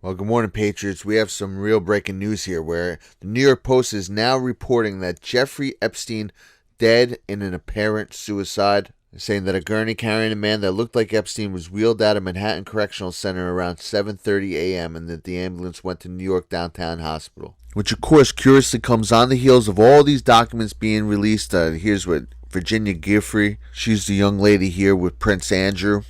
Well, good morning, Patriots. We have some real breaking news here where the New York Post is now reporting that Jeffrey Epstein dead in an apparent suicide. They're saying that a gurney carrying a man that looked like Epstein was wheeled out of Manhattan Correctional Center around 7:30 a.m. and that the ambulance went to New York Downtown Hospital. Which, of course, curiously comes on the heels of all these documents being released. Here's what Virginia Giuffre, she's the young lady here with Prince Andrew.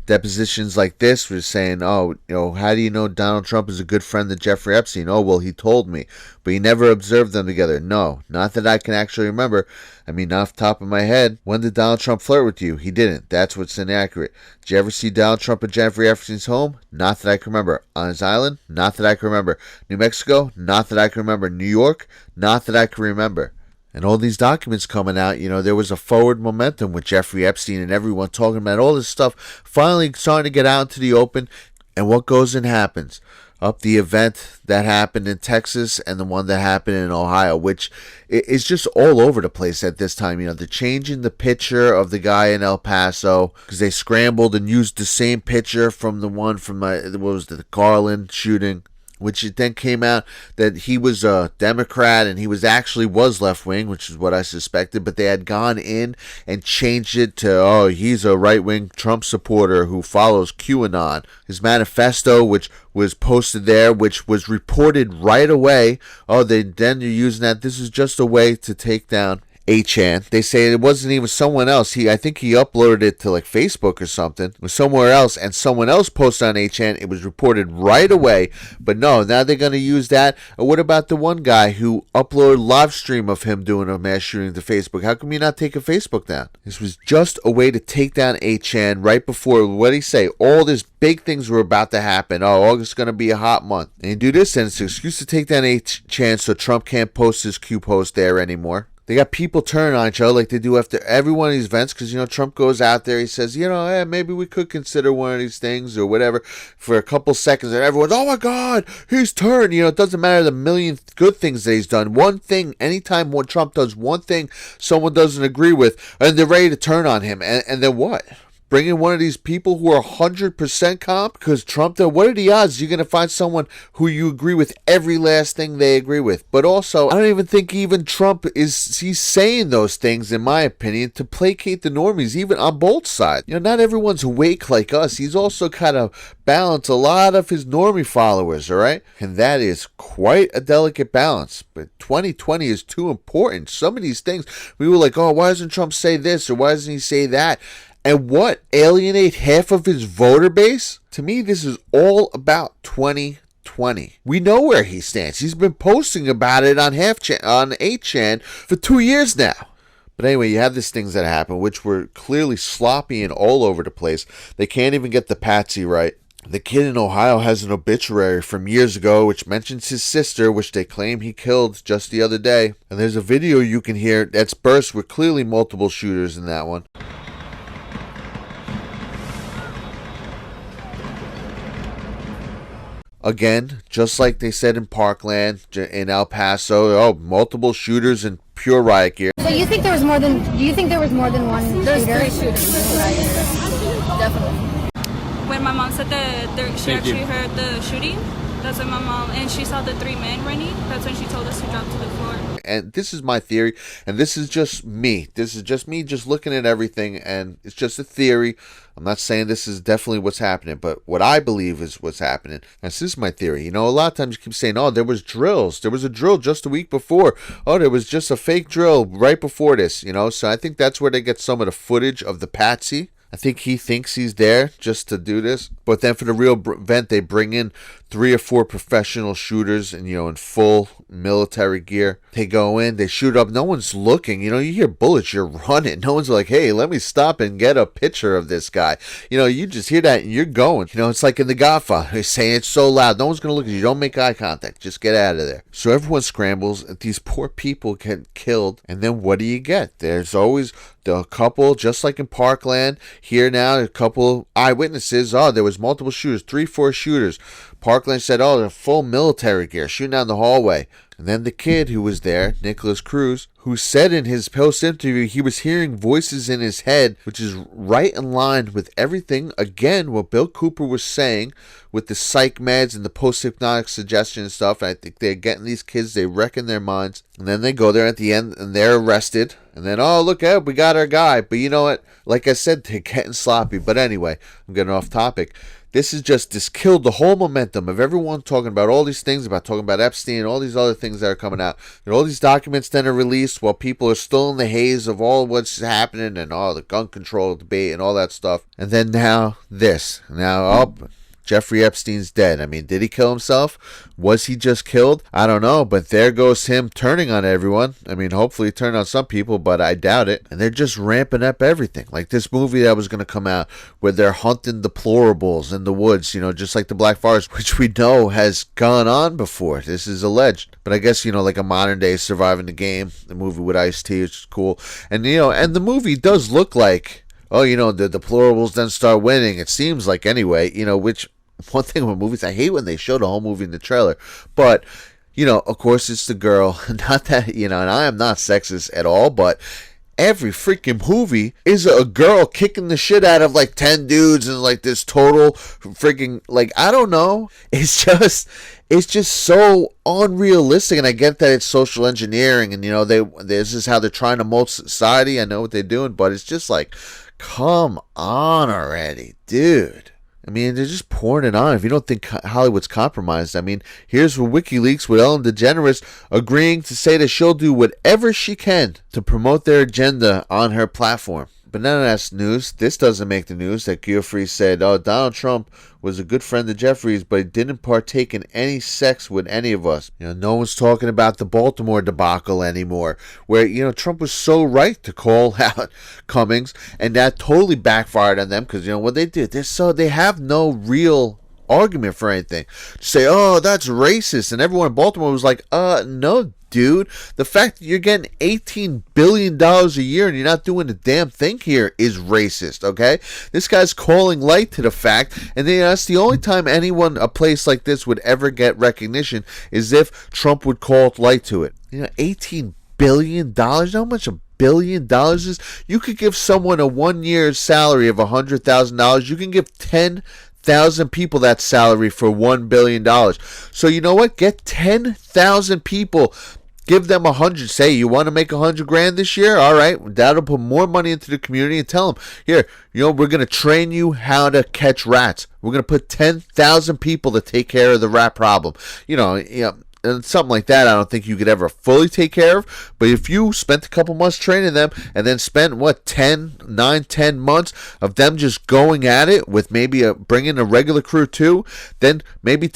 Depositions like this were saying, how do you know Donald Trump is a good friend to Jeffrey Epstein? Oh, well, he told me, but he never observed them together. No, not that I can actually remember. I mean, off the top of my head, when did Donald Trump flirt with you? He didn't. That's what's inaccurate. Did you ever see Donald Trump at Jeffrey Epstein's home? Not that I can remember. On his island? Not that I can remember. New Mexico? Not that I can remember. New York? Not that I can remember. And all these documents coming out, there was a forward momentum with Jeffrey Epstein and everyone talking about all this stuff finally starting to get out into the open. And what goes and happens? Up the event that happened in Texas and the one that happened in Ohio, which is just all over the place at this time. They're changing the picture of the guy in El Paso because they scrambled and used the same picture from the one from the Garland shooting. Which it then came out that he was a Democrat and he was left-wing, which is what I suspected, but they had gone in and changed it to, he's a right-wing Trump supporter who follows QAnon. His manifesto, which was posted there, which was reported right away, they're using that. This is just a way to take down 8chan. They say it wasn't even someone else. I think he uploaded it to like Facebook or something. It was somewhere else, and someone else posted on 8chan. It was reported right away. But no, now they're going to use that. Or what about the one guy who uploaded live stream of him doing a mass shooting to Facebook? How come you not take a Facebook down? This was just a way to take down 8chan right before, what did he say? All these big things were about to happen. August is going to be a hot month. And you do this, and it's an excuse to take down 8chan so Trump can't post his Q post there anymore. They got people turning on each other like they do after every one of these events because, Trump goes out there, he says, maybe we could consider one of these things or whatever for a couple seconds, and everyone's, oh my God, he's turned. It doesn't matter the million good things that he's done. One thing, anytime when Trump does one thing someone doesn't agree with, and they're ready to turn on him, and then what? Bring in one of these people who are 100% comp? Because Trump, what are the odds you're going to find someone who you agree with every last thing they agree with? But also, I don't even think even Trump he's saying those things, in my opinion, to placate the normies, even on both sides. Not everyone's awake like us. He's also kind of balanced a lot of his normie followers, all right? And that is quite a delicate balance. But 2020 is too important. Some of these things, we were like, why doesn't Trump say this or why doesn't he say that? And what? Alienate half of his voter base? To me, this is all about 2020. We know where he stands. He's been posting about it on 8chan for 2 years now. But anyway, you have these things that happen, which were clearly sloppy and all over the place. They can't even get the patsy right. The kid in Ohio has an obituary from years ago which mentions his sister, which they claim he killed just the other day. And there's a video you can hear that's burst with clearly multiple shooters in that one. Again, just like they said in Parkland, in El Paso, multiple shooters in pure riot gear. So you think there was more than? Do you think there was more than one shooter? There's 3 shooters in the riot. Definitely. When my mom said that she actually heard the shooting, that's when my mom, and she saw the 3 men running, that's when she told us to drop to the floor. And this is my theory, and this is just me. This is just me just looking at everything, and it's just a theory. I'm not saying this is definitely what's happening, but what I believe is what's happening. And this is my theory. A lot of times you keep saying, there was drills. There was a drill just a week before. There was just a fake drill right before this, So I think that's where they get some of the footage of the patsy. I think he thinks he's there just to do this. But then for the real event, they bring in 3 or 4 professional shooters and, in full military gear. They go in, they shoot up. No one's looking. You hear bullets, you're running. No one's like, hey, let me stop and get a picture of this guy. You just hear that and you're going. It's like in The Godfather. They're saying it so loud. No one's going to look at you. Don't make eye contact. Just get out of there. So everyone scrambles. These poor people get killed. And then what do you get? There's always a couple, just like in Parkland. Here now, a couple eyewitnesses. There was multiple shooters, 3, 4 shooters. Parkland said, oh, they're full military gear, shooting down the hallway. And then the kid who was there, Nicholas Cruz, who said in his post-interview he was hearing voices in his head, which is right in line with everything, again, what Bill Cooper was saying with the psych meds and the post-hypnotic suggestion and stuff. And I think they're getting these kids, they wreck in their minds. And then they go there at the end and they're arrested. And then, oh, look out, we got our guy. But you know what? Like I said, they're getting sloppy. But anyway, I'm getting off topic. This killed the whole momentum of everyone talking about all these things, about talking about Epstein and all these other things that are coming out. And all these documents then are released while people are still in the haze of all what's happening and all the gun control debate and all that stuff. And then now this. Now, Jeffrey Epstein's dead. I mean, did he kill himself? Was he just killed? I don't know, but there goes him turning on everyone. I mean, hopefully he turned on some people, but I doubt it. And they're just ramping up everything. Like this movie that was going to come out where they're hunting deplorables in the woods, just like the Black Forest, which we know has gone on before. This is alleged. But I guess, like a modern day Surviving the Game, the movie with Ice-T, which is cool. And, and the movie does look like, the deplorables then start winning. It seems like anyway, which one thing about movies, I hate when they show the whole movie in the trailer. But, of course it's the girl. Not that, and I am not sexist at all, but every freaking movie is a girl kicking the shit out of like 10 dudes and like this total freaking, like, I don't know. It's just so unrealistic. And I get that it's social engineering and, this is how they're trying to mold society. I know what they're doing, but it's just like, come on already, dude. I mean, they're just pouring it on. If you don't think Hollywood's compromised, I mean, here's for WikiLeaks with Ellen DeGeneres agreeing to say that she'll do whatever she can to promote their agenda on her platform. But none of that's news. This doesn't make the news that Geoffrey said, oh, Donald Trump was a good friend of Jeffrey's, but he didn't partake in any sex with any of us. No one's talking about the Baltimore debacle anymore, where, Trump was so right to call out Cummings, and that totally backfired on them because, what they did, they have no real argument for anything. To say, oh, that's racist, and everyone in Baltimore was like, no, dude. The fact that you're getting $18 billion a year and you're not doing a damn thing here is racist, okay? This guy's calling light to the fact, and then that's the only time a place like this would ever get recognition is if Trump would call light to it. $18 billion? You know how much $1 billion is? You could give someone a 1 year's salary of $100,000. You can give 10,000 people that salary for $1 billion. So you know what? Get 10,000 people. Give them 100. Say you want to make 100 grand this year. All right, that'll put more money into the community and tell them, here, we're going to train you how to catch rats. We're going to put 10,000 people to take care of the rat problem. And something like that, I don't think you could ever fully take care of. But if you spent a couple months training them and then spent, 10 months of them just going at it with maybe bringing a regular crew too, then maybe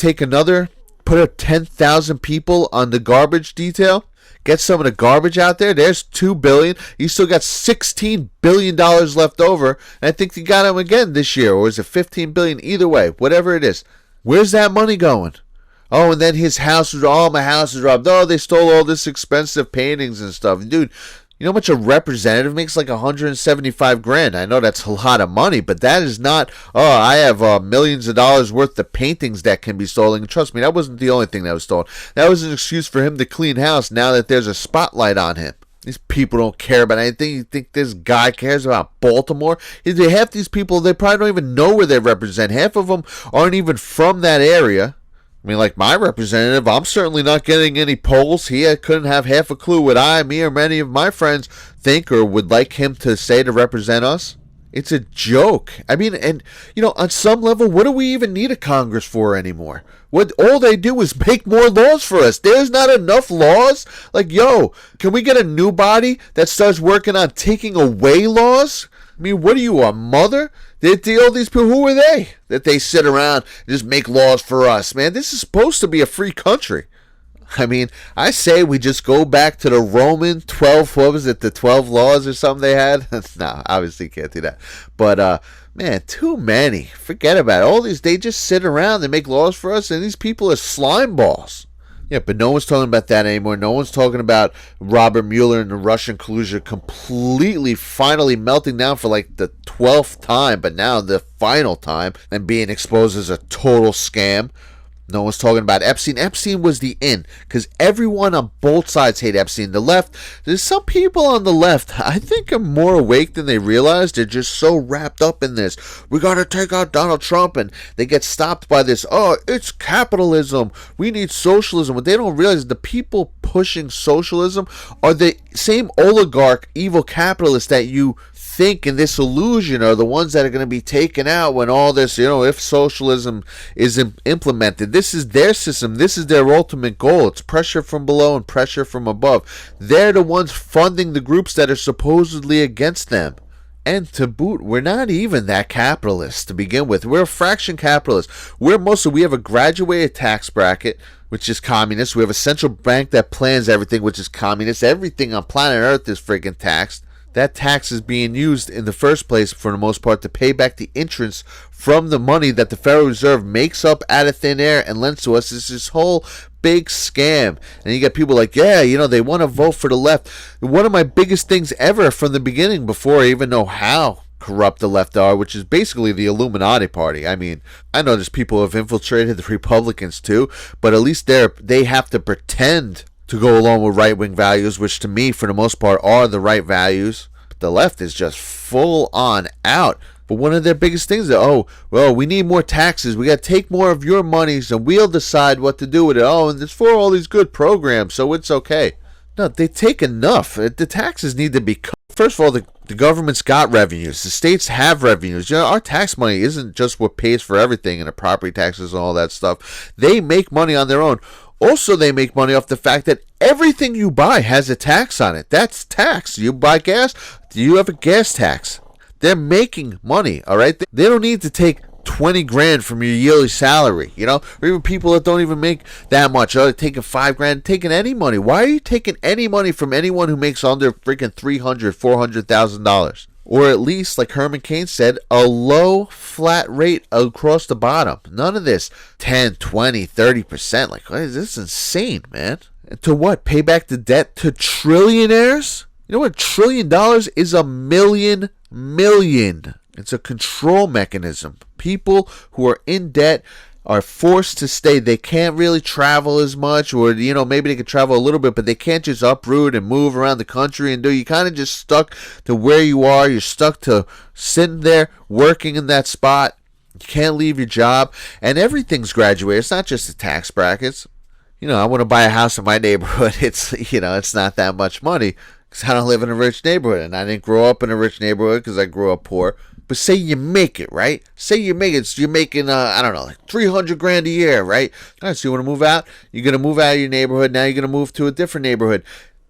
put 10,000 people on the garbage detail, get some of the garbage out there. There's $2 billion. You still got $16 billion left over. And I think you got them again this year. Or is it $15 billion? Either way, whatever it is. Where's that money going? Oh, and then my house was robbed. Oh, they stole all this expensive paintings and stuff. Dude, you know how much a representative makes? Like $175,000. I know that's a lot of money, but that is not, I have millions of dollars worth of paintings that can be stolen. And trust me, that wasn't the only thing that was stolen. That was an excuse for him to clean house now that there's a spotlight on him. These people don't care about anything. You think this guy cares about Baltimore? Half these people, they probably don't even know where they represent. Half of them aren't even from that area. I mean, like my representative, I'm certainly not getting any polls. He couldn't have half a clue what me, or many of my friends think or would like him to say to represent us. It's a joke. I mean, and, on some level, what do we even need a Congress for anymore? All they do is make more laws for us. There's not enough laws. Like, can we get a new body that starts working on taking away laws? I mean, what are you, a mother? All these people, who are they? That they sit around and just make laws for us, man. This is supposed to be a free country. I mean, I say we just go back to the Roman 12, what was it, the 12 laws or something they had? No, obviously can't do that. But, man, too many. Forget about it. All these, they just sit around and make laws for us, and these people are slime balls. Yeah, but no one's talking about that anymore. No one's talking about Robert Mueller and the Russian collusion completely, finally melting down for like the 12th time, but now the final time, and being exposed as a total scam. No one's talking about Epstein. Epstein was the in, because everyone on both sides hate Epstein. The left, there's some people on the left, I think, are more awake than they realize. They're just so wrapped up in this. We got to take out Donald Trump, and they get stopped by this. Oh, it's capitalism. We need socialism. What they don't realize is the people pushing socialism are the same oligarch, evil capitalists that you think in this illusion are the ones that are going to be taken out when all this, if socialism is implemented. This is their system. This is their ultimate goal. It's pressure from below and pressure from above. They're the ones funding the groups that are supposedly against them. And to boot, we're not even that capitalist to begin with. We're a fraction capitalist. We have a graduated tax bracket, which is communist. We have a central bank that plans everything, which is communist. Everything on planet Earth is freaking taxed. That tax is being used in the first place, for the most part, to pay back the interest from the money that the Federal Reserve makes up out of thin air and lends to us. It's this whole big scam. And you get people like, they want to vote for the left. One of my biggest things ever from the beginning, before I even know how corrupt the left are, which is basically the Illuminati party. I mean, I know there's people who have infiltrated the Republicans too, but at least they have to pretend to go along with right-wing values, which to me, for the most part, are the right values. But the left is just full on out. But one of their biggest things is, we need more taxes. We got to take more of your monies, and we'll decide what to do with it. And it's for all these good programs, so it's okay. No, they take enough. The taxes need to be cut. First of all, the government's got revenues. The states have revenues. Our tax money isn't just what pays for everything and the property taxes and all that stuff. They make money on their own. Also, they make money off the fact that everything you buy has a tax on it. That's tax. You buy gas, you have a gas tax. They're making money, all right? They don't need to take 20 grand from your yearly salary, or even people that don't even make that much. They're taking 5 grand, taking any money. Why are you taking any money from anyone who makes under freaking $300,000, $400,000? Or at least, like Herman Cain said, a low flat rate across the bottom. None of this 10, 20, 30%. Like, this is insane, man. And to what? Pay back the debt to trillionaires? You know what? $1 trillion is a million. It's a control mechanism. People who are in debt are forced to stay. They can't really travel as much, or maybe they could travel a little bit, but they can't just uproot and move around the country and do. You kind of just stuck to where you are. You're stuck to sitting there working in that spot. You can't leave your job, and everything's graduated. It's not just the tax brackets. I want to buy a house in my neighborhood. It's not that much money because I don't live in a rich neighborhood, and I didn't grow up in a rich neighborhood because I grew up poor. But say you make it, right? Say you make it. So you're making, like 300 grand a year, right? All right, so you want to move out? You're going to move out of your neighborhood. Now you're going to move to a different neighborhood.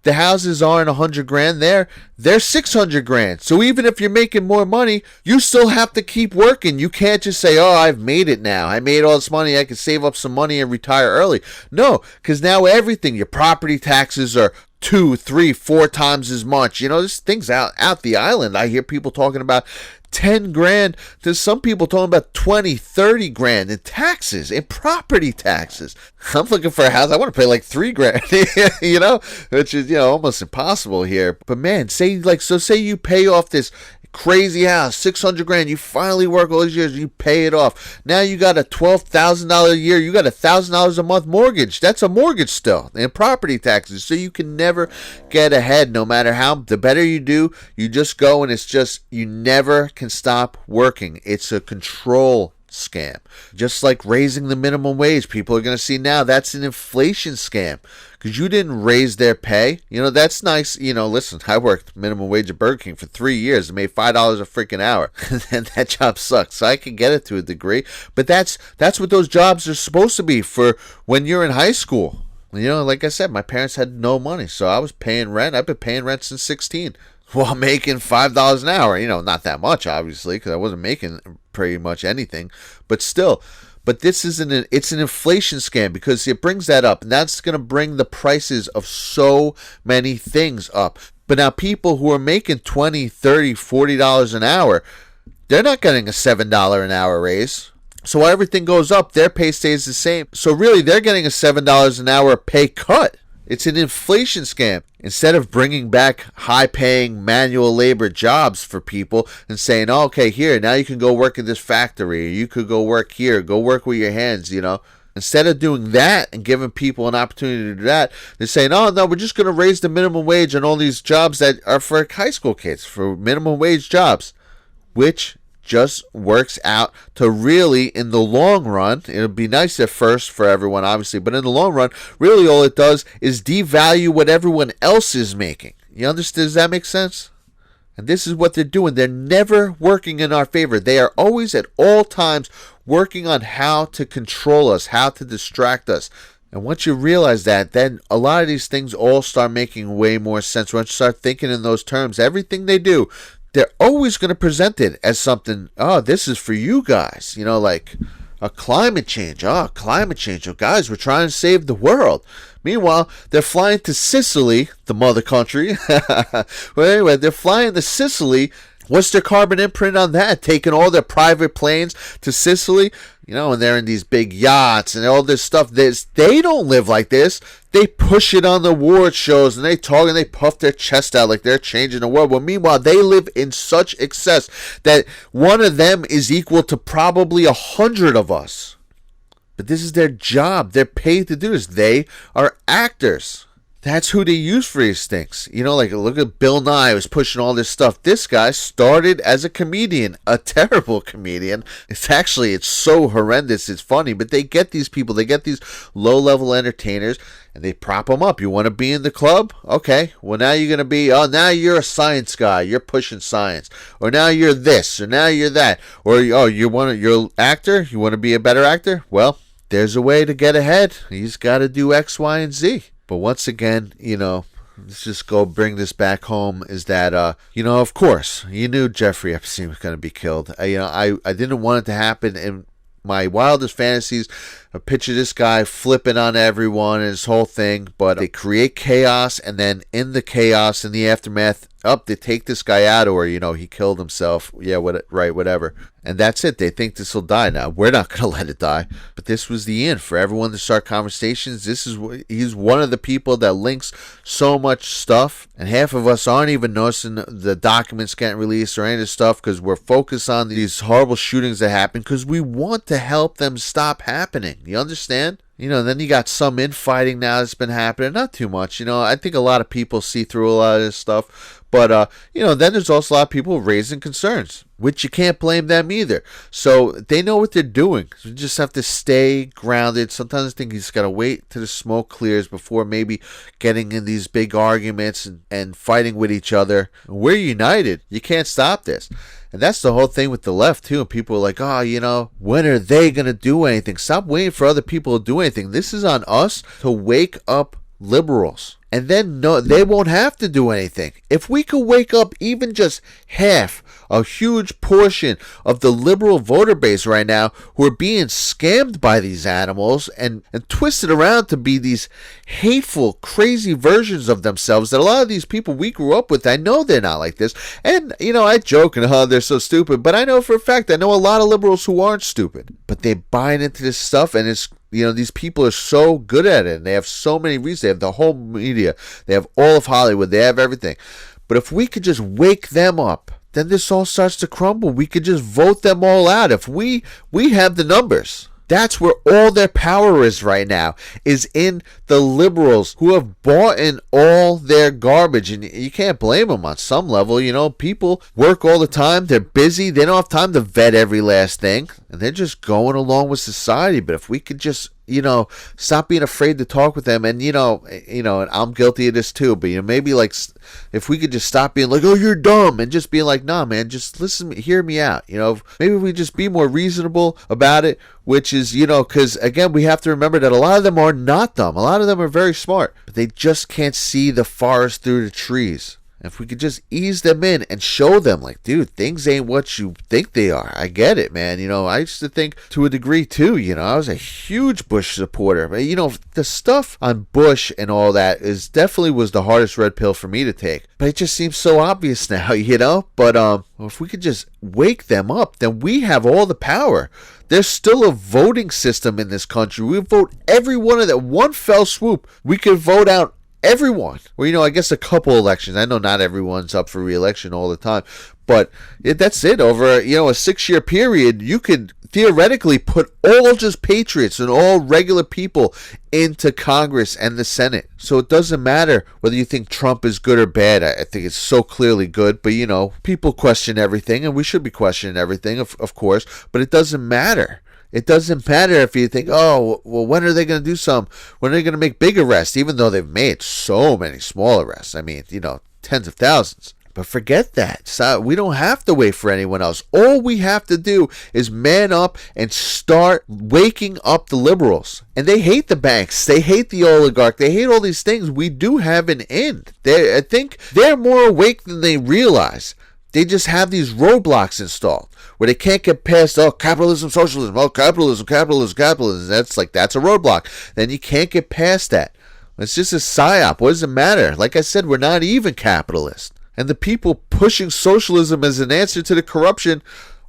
The houses aren't 100 grand there. They're 600 grand. So even if you're making more money, you still have to keep working. You can't just say, I've made it now. I made all this money. I can save up some money and retire early. No, because now everything, your property taxes are 2, 3, 4 times as much. There's things out the island. I hear people talking about 10 grand to some people talking about 20, 30 grand in taxes, in property taxes. I'm looking for a house. I want to pay like 3 grand, which is, almost impossible here. But man, say you pay off this crazy house, 600 grand. You finally work all these years, you pay it off. Now you got a $12,000 a year. You got $1,000 a month mortgage. That's a mortgage still, and property taxes. So you can never get ahead, no matter how. The better you do, you just go, and it's just you never can stop working. It's a control scam. Just like raising the minimum wage, people are going to see now that's an inflation scam because you didn't raise their pay. That's nice. Listen, I worked minimum wage at Burger King for 3 years and made $5 a freaking hour, and that job sucks. So I can get it to a degree, but that's what those jobs are supposed to be for when you're in high school. Like I said, my parents had no money, so I was paying rent. I've been paying rent since 16. While making $5 an hour, not that much, obviously, because I wasn't making pretty much anything, but still. But it's an inflation scam because it brings that up, and that's going to bring the prices of so many things up. But now people who are making $20, $30, $40 an hour, they're not getting a $7 an hour raise. So while everything goes up, their pay stays the same. So really, they're getting a $7 an hour pay cut. It's an inflation scam. Instead of bringing back high-paying manual labor jobs for people and saying, okay, here, now you can go work in this factory, or you could go work here, go work with your hands, Instead of doing that and giving people an opportunity to do that, they're saying, oh, no, we're just going to raise the minimum wage on all these jobs that are for high school kids, for minimum wage jobs, which just works out to really, in the long run, it'll be nice at first for everyone, obviously, but in the long run, really all it does is devalue what everyone else is making. You understand? Does that make sense? And this is what they're doing. They're never working in our favor. They are always at all times working on how to control us, how to distract us. And once you realize that, then a lot of these things all start making way more sense. Once you start thinking in those terms, everything they do, they're always going to present it as something, oh, this is for you guys. You know, like a climate change. Oh, climate change. Oh, guys, we're trying to save the world. Meanwhile, they're flying to Sicily, the mother country. Well, anyway, they're flying to Sicily. What's their carbon imprint on that? Taking all their private planes to Sicily, you know, and they're in these big yachts and all this stuff. They don't live like this. They push it on the award shows and they talk and they puff their chest out like they're changing the world. Well, meanwhile, they live in such excess that one of them is equal to probably 100 of us. But this is their job. They're paid to do this. They are actors. That's who they use for these things. You know, like look at Bill Nye who's pushing all this stuff. This guy started as a comedian, a terrible comedian. It's so horrendous. It's funny, but they get these people. They get these low-level entertainers, and they prop them up. You want to be in the club? Okay. Well, now you're going to be, oh, now you're a science guy. You're pushing science. Or now you're this, or now you're that. Or, oh, you're an actor? You want to be a better actor? Well, there's a way to get ahead. He's got to do X, Y, and Z. But once again, you know, let's just go bring this back home, is that, you know, of course, you knew Jeffrey Epstein was going to be killed. I didn't want it to happen in my wildest fantasies. I picture this guy flipping on everyone and his whole thing, but they create chaos, and then in the chaos, in the aftermath, they take this guy out, or, you know, he killed himself. Yeah, whatever. And that's it. They think this will die. Now, we're not going to let it die. But this was the end. For everyone to start conversations, he's one of the people that links so much stuff. And half of us aren't even noticing the documents getting released or any of this stuff because we're focused on these horrible shootings that happen because we want to help them stop happening. You understand? You know, then you got some infighting now that's been happening. Not too much. You know, I think a lot of people see through a lot of this stuff. But, you know, then there's also a lot of people raising concerns, which you can't blame them either. So they know what they're doing. So you just have to stay grounded. Sometimes I think you just got to wait till the smoke clears before maybe getting in these big arguments and fighting with each other. We're united. You can't stop this. And that's the whole thing with the left, too. And people are like, oh, you know, when are they going to do anything? Stop waiting for other people to do anything. This is on us to wake up liberals. And then no, they won't have to do anything. If we could wake up even just half, a huge portion of the liberal voter base right now who are being scammed by these animals and twisted around to be these hateful, crazy versions of themselves that a lot of these people we grew up with, I know they're not like this. And, you know, I joke and they're so stupid, but I know for a fact, I know a lot of liberals who aren't stupid. But they buy into this stuff, and it's, you know, these people are so good at it, and they have so many reasons. They have the whole media. They have all of Hollywood. They have everything. But if we could just wake them up, then this all starts to crumble. We could just vote them all out. If we have the numbers. That's where all their power is right now, is in the liberals who have bought in all their garbage. And you can't blame them on some level. You know, people work all the time. They're busy. They don't have time to vet every last thing. And they're just going along with society. But if we could just, you know, stop being afraid to talk with them. And, you know, and I'm guilty of this too. But, you know, maybe like if we could just stop being like, oh, you're dumb. And just being like, nah, man, just listen, hear me out. You know, maybe we just be more reasonable about it. Which is, you know, because, again, we have to remember that a lot of them are not dumb. A lot of them are very smart. But they just can't see the forest through the trees. If we could just ease them in and show them, like, dude, things ain't what you think they are. I get it, man. You know, I used to think to a degree, too. You know, I was a huge Bush supporter. But, you know, the stuff on Bush and all that definitely was the hardest red pill for me to take. But it just seems so obvious now, you know? But if we could just wake them up, then we have all the power. There's still a voting system in this country. We vote every one of them. One fell swoop, we could vote out everyone. Well, I guess a couple elections. I know not everyone's up for re-election all the time, but that's it. Over a 6-year period, you could theoretically put all just patriots and all regular people into Congress and the Senate. So it doesn't matter whether you think Trump is good or bad. I think it's so clearly good, but people question everything, and we should be questioning everything, of course, but it doesn't matter. It doesn't matter if you think, oh, well, when are they going to do some? When are they going to make big arrests? Even though they've made so many small arrests. I mean, tens of thousands. But forget that. So we don't have to wait for anyone else. All we have to do is man up and start waking up the liberals. And they hate the banks. They hate the oligarch. They hate all these things. We do have an end. I think they're more awake than they realize. They just have these roadblocks installed where they can't get past, capitalism, socialism, capitalism. That's a roadblock. Then you can't get past that. It's just a psyop. What does it matter? Like I said, we're not even capitalists. And the people pushing socialism as an answer to the corruption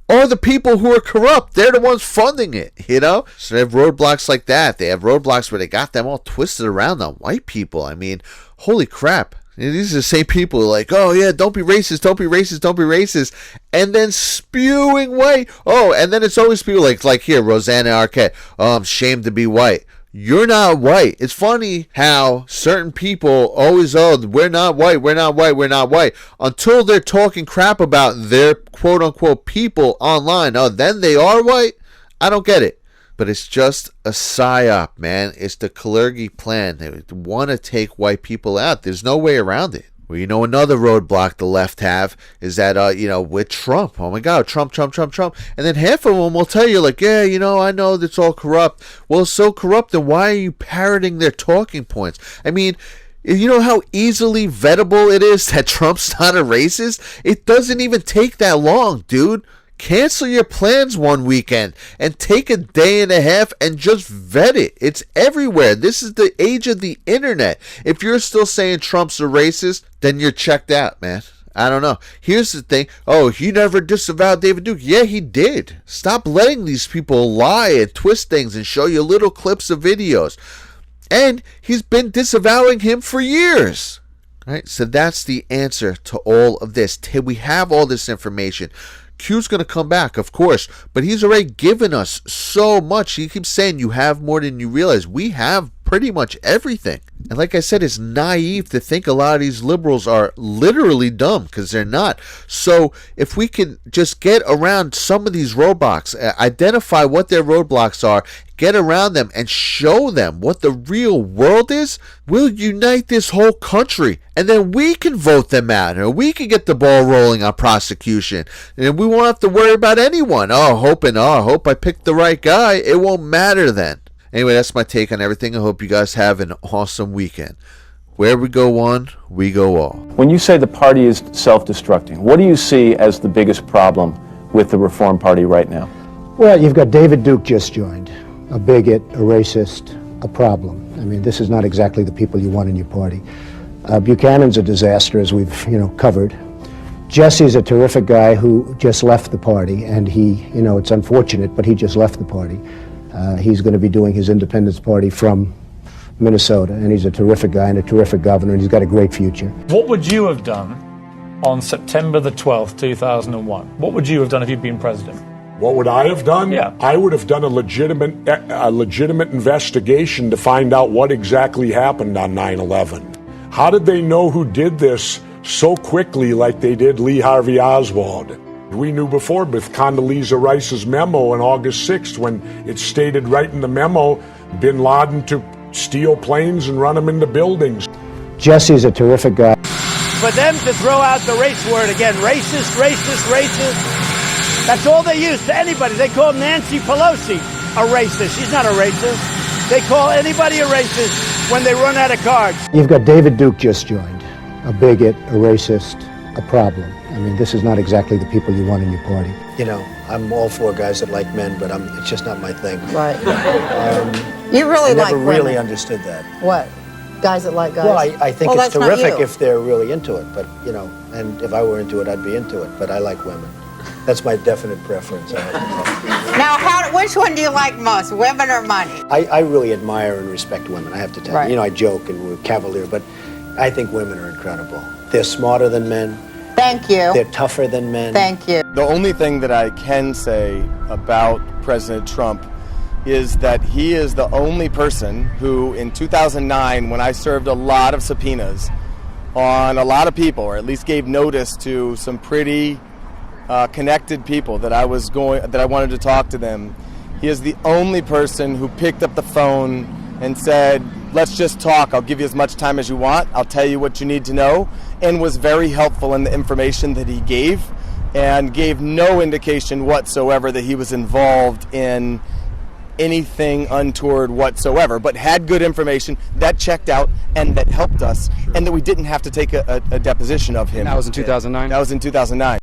are the people who are corrupt. They're the ones funding it, So they have roadblocks like that. They have roadblocks where they got them all twisted around on white people. I mean, holy crap. These are the same people who are like, oh yeah, don't be racist, don't be racist, don't be racist. And then spewing white. Oh, and then it's always people like here, Rosanna Arquette. Oh, I'm ashamed to be white. You're not white. It's funny how certain people always, we're not white, we're not white, we're not white. Until they're talking crap about their quote-unquote people online. Oh, then they are white? I don't get it. But it's just a psyop, man. It's the Kalergi plan. They want to take white people out. There's no way around it. Well, another roadblock the left have is that, with Trump. Oh, my God, Trump. And then half of them will tell you, I know that's all corrupt. Well, it's so corrupt, then why are you parroting their talking points? I mean, you know how easily vettable it is that Trump's not a racist? It doesn't even take that long, dude. Cancel your plans one weekend and take a day and a half and just vet it. It's everywhere. This is the age of the internet. If you're still saying Trump's a racist, then you're checked out, man. I don't know. Here's the thing. Oh, he never disavowed David Duke. Yeah, he did. Stop letting these people lie and twist things and show you little clips of videos. And he's been disavowing him for years. Right? So that's the answer to all of this. We have all this information. Q's going to come back, of course, but he's already given us so much. He keeps saying you have more than you realize. We have pretty much everything. And like I said, it's naive to think a lot of these liberals are literally dumb, because they're not. So if we can just get around some of these roadblocks, identify what their roadblocks are, get around them and show them what the real world is, we'll unite this whole country. And then we can vote them out, or we can get the ball rolling on prosecution. And we won't have to worry about anyone. I hope I picked the right guy. It won't matter then. Anyway, that's my take on everything. I hope you guys have an awesome weekend. Where we go one, we go all. When you say the party is self-destructing, what do you see as the biggest problem with the Reform Party right now? Well, you've got David Duke just joined. A bigot, a racist, a problem. I mean, this is not exactly the people you want in your party. Buchanan's a disaster, as we've, covered. Jesse's a terrific guy who just left the party, and he, it's unfortunate, but he just left the party. He's going to be doing his independence party from Minnesota, and he's a terrific guy and a terrific governor, and he's got a great future. What would you have done on September the 12th, 2001? What would you have done if you'd been president? What would I have done? Yeah. I would have done a legitimate investigation to find out what exactly happened on 9/11. How did they know who did this so quickly like they did Lee Harvey Oswald? We knew before with Condoleezza Rice's memo on August 6th, when it stated right in the memo, bin Laden to steal planes and run them into buildings. Jesse's a terrific guy. For them to throw out the race word again, racist, that's all they use to anybody. They call Nancy Pelosi a racist. She's not a racist. They call anybody a racist when they run out of cards. You've got David Duke just joined. A bigot, a racist, a problem. I mean, this is not exactly the people you want in your party. I'm all for guys that like men, but it's just not my thing. Right. You really like women. I never really understood that. What? Guys that like guys? Well, I think it's terrific if they're really into it, but, and if I were into it, I'd be into it, but I like women. That's my definite preference. Now, which one do you like most, women or money? I really admire and respect women, I have to tell Right. you. You know, I joke and we're cavalier, but I think women are incredible. They're smarter than men. Thank you. They're tougher than men. Thank you. The only thing that I can say about President Trump is that he is the only person who, in 2009, when I served a lot of subpoenas on a lot of people, or at least gave notice to some pretty connected people that I wanted to talk to them, he is the only person who picked up the phone and said, let's just talk. I'll give you as much time as you want. I'll tell you what you need to know, and was very helpful in the information that he gave, and gave no indication whatsoever that he was involved in anything untoward whatsoever, but had good information that checked out and that helped us, and that we didn't have to take a deposition of him. That was in 2009? That was in 2009.